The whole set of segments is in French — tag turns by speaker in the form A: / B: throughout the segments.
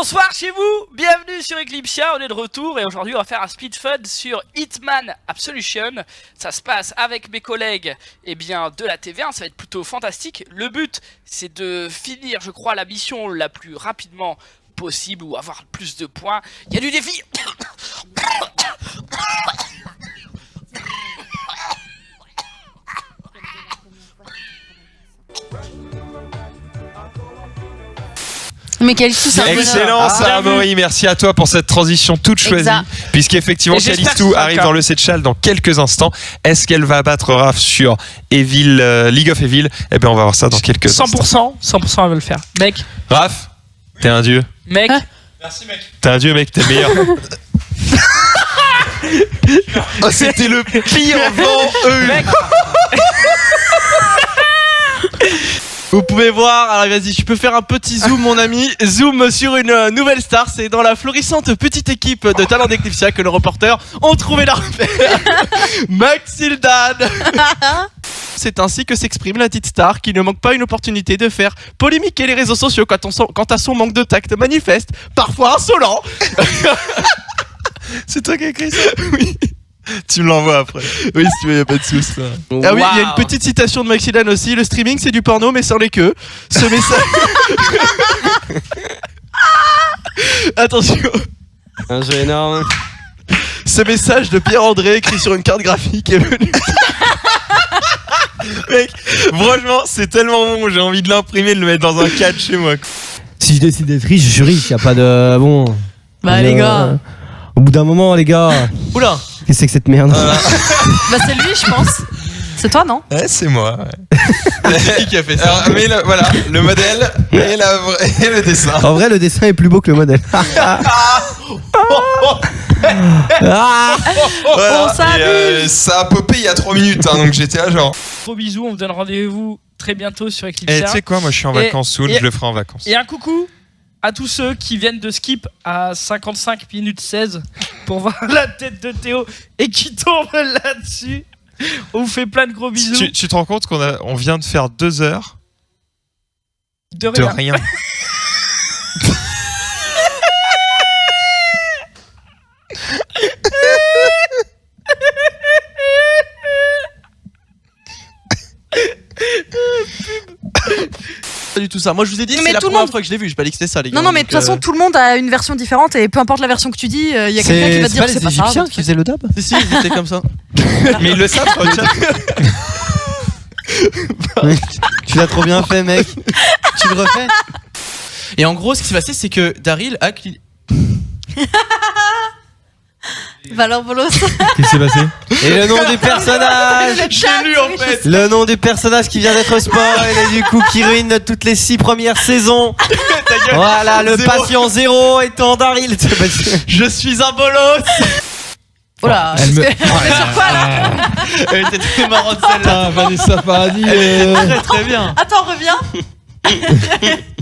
A: Bonsoir chez vous, bienvenue sur Eclipsia, on est de retour et aujourd'hui on va faire un speed fun sur Hitman Absolution. Ça se passe avec mes collègues de la TV1, ça va être plutôt fantastique. Le but c'est de finir je crois la mission la plus rapidement possible ou avoir plus de points. Il y a du défi.
B: Mais Calistou, c'est un
C: excellent ça, Amaury, merci à toi pour cette transition toute choisie. Puisqu'effectivement Calistou arrive dans le Setchal dans quelques instants. Est-ce qu'elle va battre Raph sur League of Evil? Eh bien on va voir ça dans quelques instants.
A: 100% elle va le faire. Mec.
C: Raph, t'es un dieu.
A: Mec.
D: Merci mec.
C: T'es un dieu mec, t'es le meilleur. Oh, c'était le pire vent
A: Mec.
D: Vous pouvez voir, alors vas-y, je peux faire un petit zoom mon ami. Zoom sur une nouvelle star, c'est dans la florissante petite équipe de talents d'Eclipsia que nos reporters ont trouvé la repère. Maxildan. C'est ainsi que s'exprime la petite star qui ne manque pas une opportunité de faire polémiquer les réseaux sociaux quant à son manque de tact manifeste, parfois insolent.
C: C'est toi qui as écrit ça?
D: Oui.
C: Tu me l'envoies après.
D: Oui, si tu veux, y a pas de souci. Ah oui, il y a une petite citation de Maxildan aussi. Le streaming, c'est du porno, mais sans les queues. Ce message. Attention.
E: Un jeu énorme.
D: Ce message de Pierre-André écrit sur une carte graphique est venu.
C: Mec, franchement, c'est tellement bon. J'ai envie de l'imprimer, de le mettre dans un cadre chez moi.
E: Si je décide d'être riche, je suis riche. Y a pas de. Bon.
B: Bah, les gars.
E: Au bout d'un moment, les gars.
D: Oula.
E: Qu'est-ce que c'est que cette merde?
B: Bah, c'est lui, je pense. C'est toi, non?
C: Ouais, c'est moi. Ouais.
D: C'est qui a fait ça?
C: Alors, mais voilà, le modèle et le dessin.
E: En vrai, le dessin est plus beau que le modèle.
C: Voilà.
B: On s'amuse.
C: Ça a popé il y a 3 minutes, hein, donc j'étais là genre.
A: Gros bisous, on vous donne rendez-vous très bientôt sur
C: Et
A: Eclipsia.
C: tu sais quoi, moi je suis en vacances soon, je le ferai en vacances.
A: Et un coucou à tous ceux qui viennent de skip à 55 minutes 16 pour voir la tête de Théo et qui tombent là-dessus. On vous fait plein de gros bisous.
C: Tu te rends compte qu'on vient de faire 2 heures
A: De
C: de
A: rien.
C: rien.
D: Pas du tout ça. Moi, je vous ai dit,
B: Mais
D: c'est la
B: tout le
D: première
B: monde-
D: fois que je l'ai vu. J'ai pas dit que c'était ça, les gars.
B: Non, mais de toute façon, tout le monde a une version différente et peu importe la version que tu dis, il y a quelqu'un qui va te dire que c'est pas ça.
E: Égyptiens qui faisaient le dub?
D: Si, ils étaient comme ça.
C: Mais ils le savent, sur le chat.
E: Tu l'as trop bien fait, mec. Tu le refais?
D: Et en gros, ce qui s'est passé, c'est que Daryl a.
B: Valor Bolos.
E: Qu'est-ce qui s'est passé? Et le nom du personnage.
D: J'ai lu en fait.
E: Le nom du personnage qui vient d'être spoil et du coup qui ruine toutes les 6 premières saisons. Voilà, le patient 0 étant Daryl.
D: Je suis un bolos.
B: Voilà. On est sur quoi là?
D: Elle était très marrante celle-là.
E: Vanessa Paradis.
D: Très très bien.
B: Attends, reviens.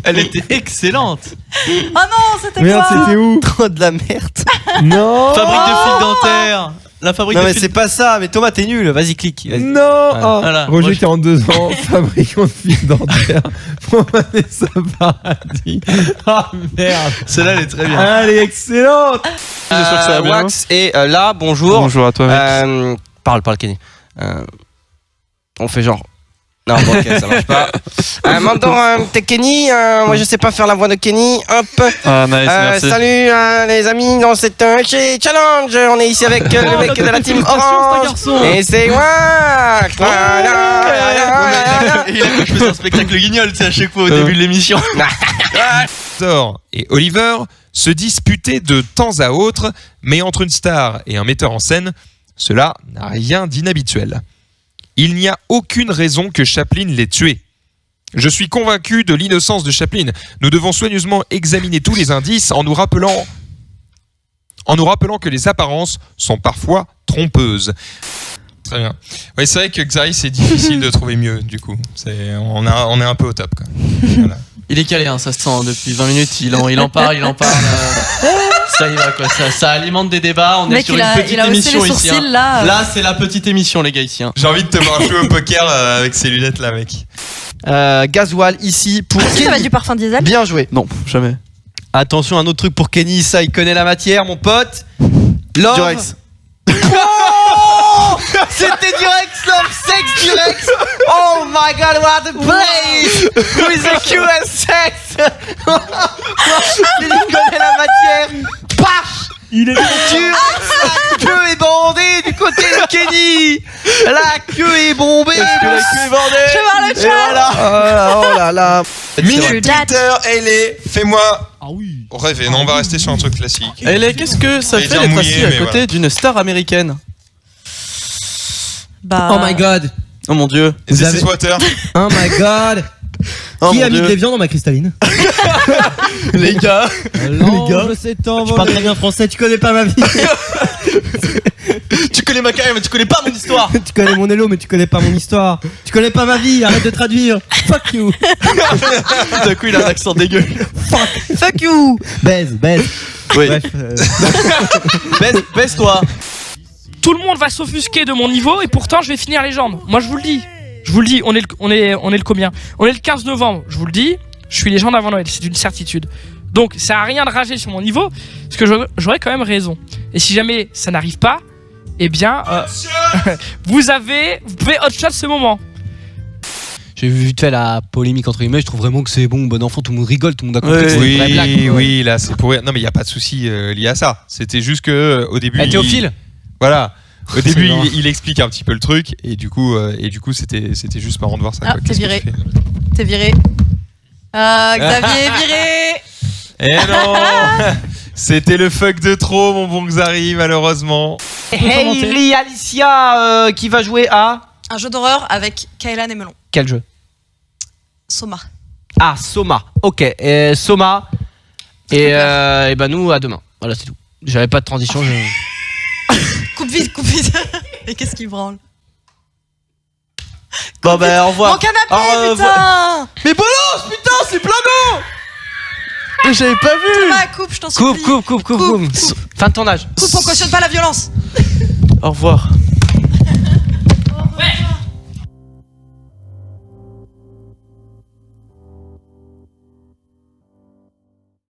D: Elle était excellente.
B: Oh non, c'était
E: Merde,
B: quoi?
E: c'était où? Trop de la merde. Non.
D: Fabrique de fils dentaires. La fabrique
E: Non
D: de
E: mais
D: fils.
E: c'est pas ça, mais Thomas t'es nul, vas-y clique. Vas-y.
F: Non.
D: Voilà.
F: Roger,
D: Moi, je-
F: 42 ans, fabricant de fils dentaires pour Vanessa Paradis. Ah merde.
D: Celle-là, elle est très bien.
F: Elle est excellente.
D: J'espère que ça va bien.
E: Wax est là, bonjour.
D: Bonjour à toi, mec.
E: Parle Kenny. On fait genre. Non, bon, ok, ça marche pas. Maintenant, t'es Kenny. Moi, je sais pas faire la voix de Kenny. Hop.
D: Ah, nice, merci.
E: Salut, les amis, dans cette chez Challenge. On est ici avec le mec de la team Orange. Et c'est Wax.
D: Il a cru que je faisais un spectacle guignol, tu sais, à chaque fois au début de l'émission.
C: Thor et Oliver se disputaient de temps à autre, mais entre une star et un metteur en scène, cela n'a rien d'inhabituel. Il n'y a aucune raison que Chaplin l'ait tué. Je suis convaincu de l'innocence de Chaplin. Nous devons soigneusement examiner tous les indices en nous rappelant que les apparences sont parfois trompeuses. Très bien. Oui, c'est vrai que Xari, c'est difficile de trouver mieux, du coup. On est un peu au top, quoi. Voilà.
D: Il est calé, hein, ça se sent depuis 20 minutes. Il en parle. Ça y va, quoi. Ça alimente des débats. On est
B: Mec,
D: sur
B: il
D: une
B: a
D: petite
B: haussé
D: émission
B: les
D: ici.
B: sourcils,
D: Hein.
B: là.
D: Là, c'est la petite émission, les gars, ici. Hein.
C: J'ai envie de te voir jouer au poker avec ces lunettes-là, mec.
E: Gasoil ici pour
B: Ah, si, ça va être du parfum diesel.
E: Bien joué.
D: Non, jamais.
G: Attention, un autre truc pour Kenny, ça il connaît la matière, mon pote. Love.
D: Durex.
G: Oh, c'était Durex, Love, sex Durex. Oh my god, what a place with the QS sex. Il connaît la matière. Paf.
F: Il est
G: La queue est bandée du côté de Kenny. La queue est bombée.
D: Est-ce que la queue est bordée?
B: Je vais voir le
G: Et
B: chat.
G: voilà. Oh là là.
C: Minute
B: True that.
C: Twitter, Ellie, fais-moi
F: Ah oui.
C: rêver. Non, on va rester sur un truc classique.
D: Elle, qu'est-ce que ça
C: Et
D: fait
C: dire
D: d'être
C: mouillé,
D: assis à
C: mais
D: côté
C: voilà.
D: d'une star américaine?
B: Bah,
G: Oh my god.
D: Oh mon dieu.
C: Et
G: Vous
C: This
G: avez-
C: is Water.
G: Oh my god.
D: Oh
G: Qui
D: mon
G: a mis
D: Dieu.
G: des viandes dans ma cristalline?
D: Les gars.
F: L'ange s'est envolé.
G: Tu parles très bien français, tu connais pas ma vie.
D: Tu connais ma carrière mais tu connais pas mon histoire.
G: Tu connais mon hello mais tu connais pas mon histoire. Tu connais pas ma vie, arrête de traduire. Fuck you.
D: D'un coup il a un accent dégueu.
B: fuck you.
G: Baise.
D: Oui.
G: Bref,
D: Baisse-toi.
A: Tout le monde va s'offusquer de mon niveau et pourtant je vais finir légende. Moi je vous le dis. On est le combien? On est le 15 novembre, je vous le dis. Je suis légende avant Noël, c'est une certitude. Donc ça sert à rien de rager sur mon niveau, parce que j'aurais quand même raison. Et si jamais ça n'arrive pas, eh bien, vous pouvez hot shot ce moment.
G: j'ai vu vite fait la polémique entre guillemets, je trouve vraiment que c'est bon enfant, tout le monde rigole, tout le monde a compris que c'était une vraie blague.
C: Oui,
G: quoi.
C: oui, là c'est pour rire. Non, mais il y a pas de souci lié à ça. C'était juste que au début.
G: Eh, Théophile.
C: Voilà. Au début,
G: marrant.
C: il explique un petit peu le truc et du coup, c'était juste marrant de voir ça.
B: Ah,
C: quoi.
B: t'es
C: Qu'est-ce que
B: viré.
C: tu fais
B: T'es viré. Ah, Xavier est viré.
C: Eh non. C'était le fuck de trop, mon bon Xari, malheureusement.
G: Hayley Alicia qui va jouer à
B: Un jeu d'horreur avec Kaylan et Melon.
G: quel jeu?
B: Soma.
G: Ah, Soma. Ok, Soma. Et bah nous à demain. Voilà, c'est tout. J'avais pas de transition.
B: Coupe vite. Mais qu'est-ce qu'il branle?
D: Bon bah au
B: Mon
D: revoir.
B: canapé, putain.
D: Mais bolos, putain, c'est Plano. Mais j'avais pas vu.
B: Thomas, coupe, je t'en supplie.
G: Coupe. Fin de tournage.
B: Coupe, on cautionne pas la violence.
D: Au revoir.